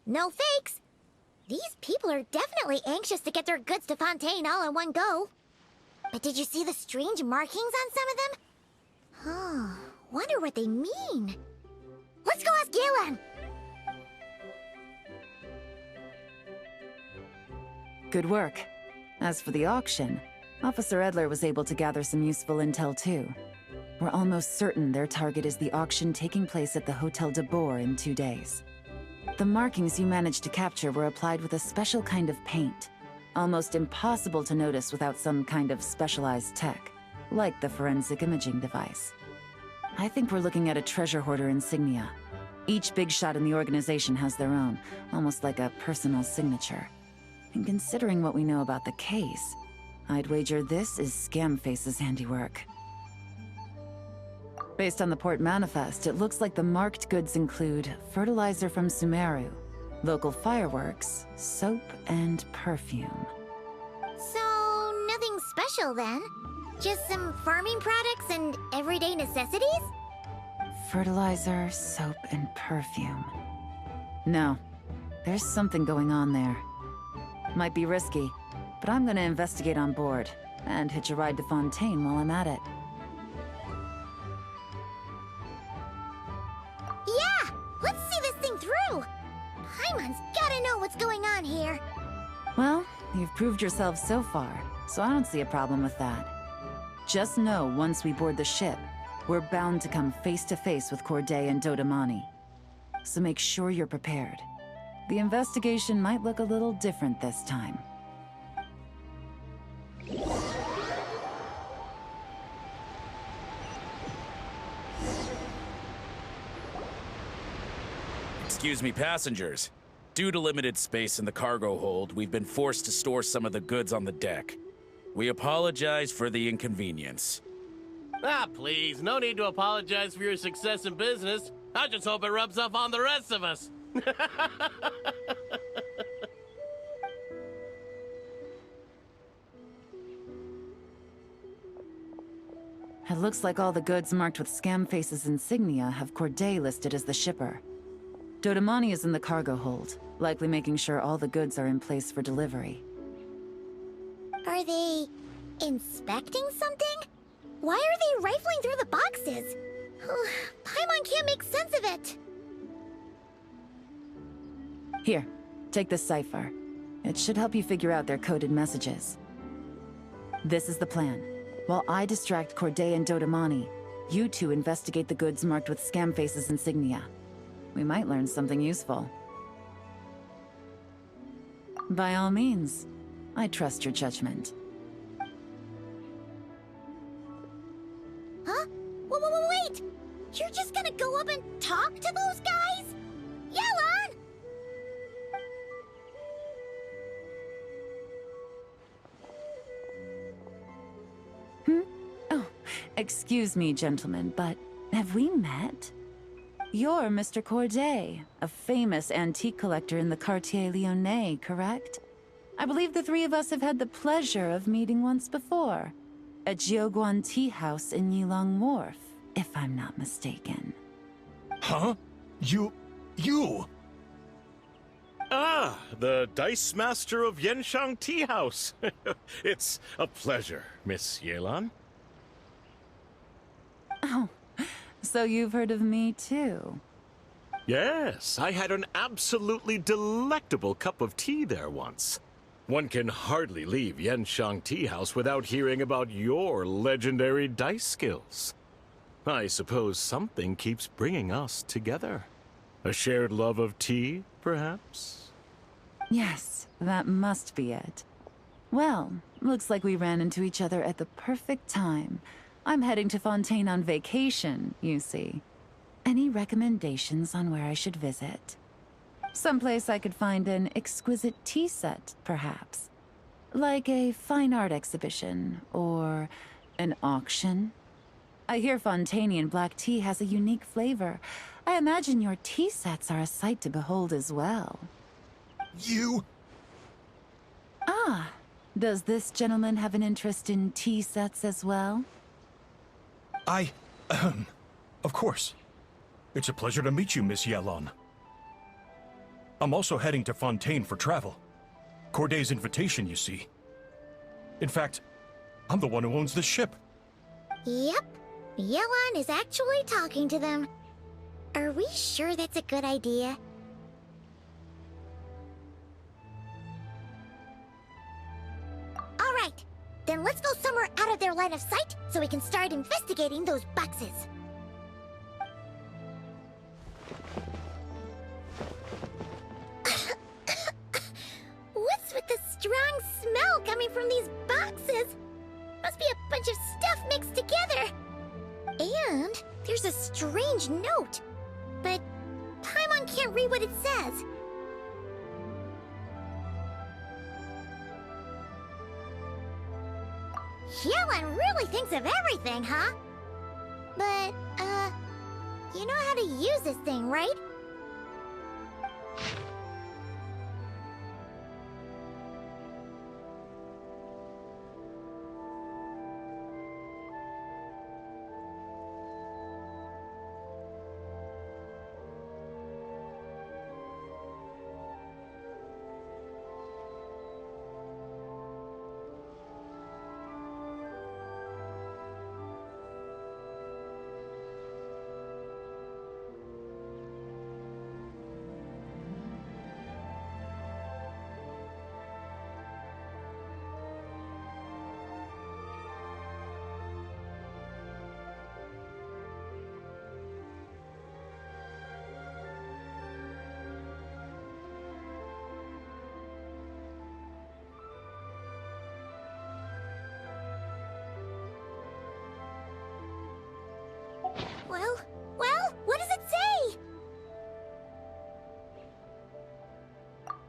No fakes. These people are definitely anxious to get their goods to Fontaine all in one go. But did you see the strange markings on some of them? Huh, wonder what they mean. Let's go ask Yelan! Good work. As for the auction, Officer Edler was able to gather some useful intel too. We're almost certain their target is the auction taking place at the Hotel de Boer in 2 days. The markings you managed to capture were applied with a special kind of paint. Almost impossible to notice without some kind of specialized tech, like the forensic imaging device. I think we're looking at a treasure hoarder insignia. Each big shot in the organization has their own, almost like a personal signature. And considering what we know about the case, I'd wager this is Scamface's handiwork. Based on the port manifest, it looks like the marked goods include fertilizer from Sumeru, local fireworks, soap, and perfume. So, nothing special then? Just some farming products and everyday necessities? Fertilizer, soap, and perfume. No, there's something going on there. Might be risky, but I'm gonna investigate on board, and hitch a ride to Fontaine while I'm at it. Yeah! Let's see this thing through! Paimon's gotta know what's going on here. Well, you've proved yourself so far, so I don't see a problem with that. Just know once we board the ship, we're bound to come face to face with Corday and Dodamani. So make sure you're prepared. The investigation might look a little different this time. Excuse me, passengers. Due to limited space in the cargo hold, we've been forced to store some of the goods on the deck. We apologize for the inconvenience. Ah, please, no need to apologize for your success in business. I just hope it rubs off on the rest of us. It looks like all the goods marked with Scamface's insignia have Corday listed as the shipper. Dodamani is in the cargo hold, likely making sure all the goods are in place for delivery. Are they inspecting something? Why are they rifling through the boxes? Paimon can't make sense of it. Here, take this cipher. It should help you figure out their coded messages. This is the plan. While I distract Corday and Dodamani, you two investigate the goods marked with Scamface's insignia. We might learn something useful. By all means, I trust your judgment. Huh? Wait! You're just gonna go up and talk to those guys? Yelan! Oh, excuse me, gentlemen, but have we met? You're Mr. Corday, a famous antique collector in the Quartier Lyonnais, correct? I believe the three of us have had the pleasure of meeting once before, at Jiuguan Tea House in Yilong Wharf, if I'm not mistaken. Huh? You... Ah, the Dice Master of Yenshang Tea House. It's a pleasure, Miss Yelan. Oh, so you've heard of me too? Yes, I had an absolutely delectable cup of tea there once. One can hardly leave Yenshang Tea House without hearing about your legendary dice skills. I suppose something keeps bringing us together. A shared love of tea, perhaps? Yes, that must be it. Well, looks like we ran into each other at the perfect time. I'm heading to Fontaine on vacation, you see. Any recommendations on where I should visit? Someplace I could find an exquisite tea set, perhaps. Like a fine art exhibition, or an auction. I hear Fontainian black tea has a unique flavor. I imagine your tea sets are a sight to behold as well. You... Ah, does this gentleman have an interest in tea sets as well? Of course. It's a pleasure to meet you, Miss Yelan. I'm also heading to Fontaine for travel. Corday's invitation, you see. In fact, I'm the one who owns the ship. Yep. Yelan is actually talking to them. Are we sure that's a good idea? Alright, then let's go somewhere out of their line of sight so we can start investigating those boxes. What's with the strong smell coming from these boxes? Must be a bunch of stuff mixed together. And there's a strange note. But Paimon can't read what it says. Yelan really thinks of everything, huh? But, you know how to use this thing, right? Well, what does it say?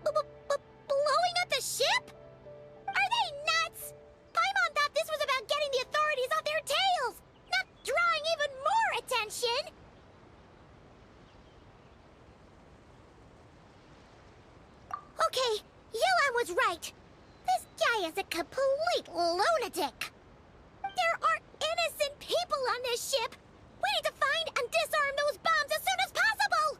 Blowing up the ship? Are they nuts? Paimon thought this was about getting the authorities off their tails, not drawing even more attention. Okay, Yelan was right. This guy is a complete lunatic. There are innocent people on this ship. We need to find and disarm those bombs as soon as possible!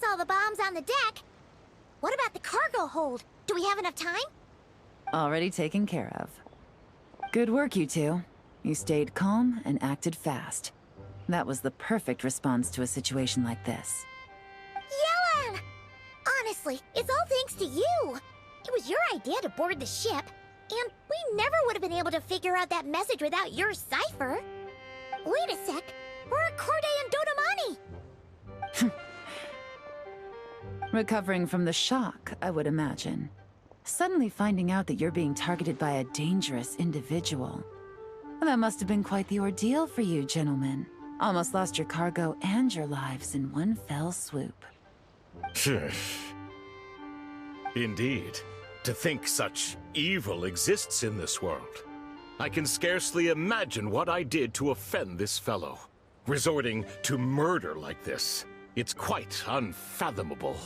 all the bombs on the deck. What about the cargo hold? Do we have enough time? Already taken care of. Good work, you two. You stayed calm and acted fast. That was the perfect response to a situation like this. Yellen! Honestly, it's all thanks to you. It was your idea to board the ship, and we never would have been able to figure out that message without your cipher. Wait a sec. We're Corday and Dodomani. Recovering from the shock, I would imagine. Suddenly finding out that you're being targeted by a dangerous individual. That must have been quite the ordeal for you, gentlemen. Almost lost your cargo and your lives in one fell swoop. Indeed. To think such evil exists in this world. I can scarcely imagine what I did to offend this fellow. Resorting to murder like this. It's quite unfathomable.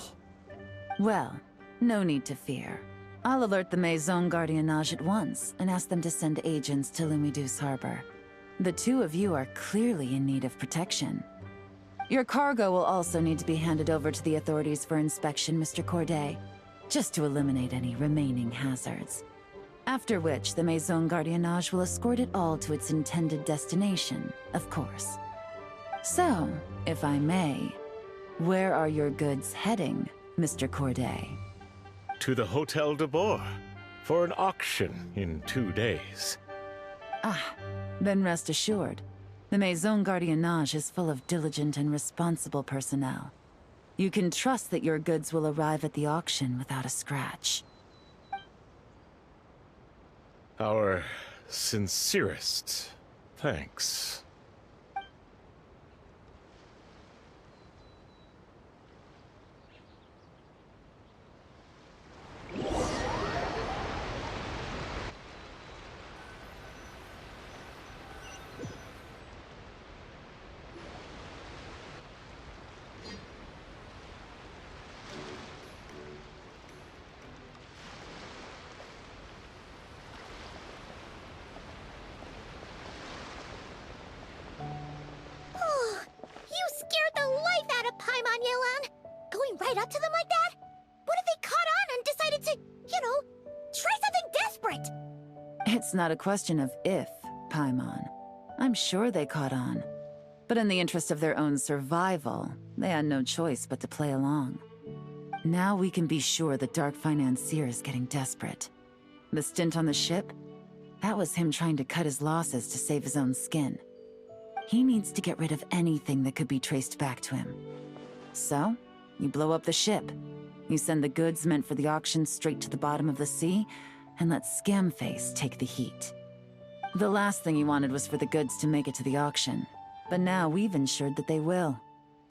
Well, no need to fear. I'll alert the Maison Gardiennage at once and ask them to send agents to Lumidus Harbor. The two of you are clearly in need of protection. Your cargo will also need to be handed over to the authorities for inspection, Mr. Corday, just to eliminate any remaining hazards. After which, the Maison Gardiennage will escort it all to its intended destination, of course. So, if I may, where are your goods heading, Mr. Corday? To the Hotel de Boer for an auction in 2 days. Ah, then rest assured. The Maison Gardiennage is full of diligent and responsible personnel. You can trust that your goods will arrive at the auction without a scratch. Our sincerest thanks. You scared the life out of Paimon, Yelan! Going right up to them like that? What if they caught on and decided to, try something desperate? It's not a question of if, Paimon. I'm sure they caught on. But in the interest of their own survival, they had no choice but to play along. Now we can be sure the Dark Financier is getting desperate. The stint on the ship? That was him trying to cut his losses to save his own skin. He needs to get rid of anything that could be traced back to him. So, you blow up the ship. You send the goods meant for the auction straight to the bottom of the sea, and let Scamface take the heat. The last thing you wanted was for the goods to make it to the auction, but now we've ensured that they will.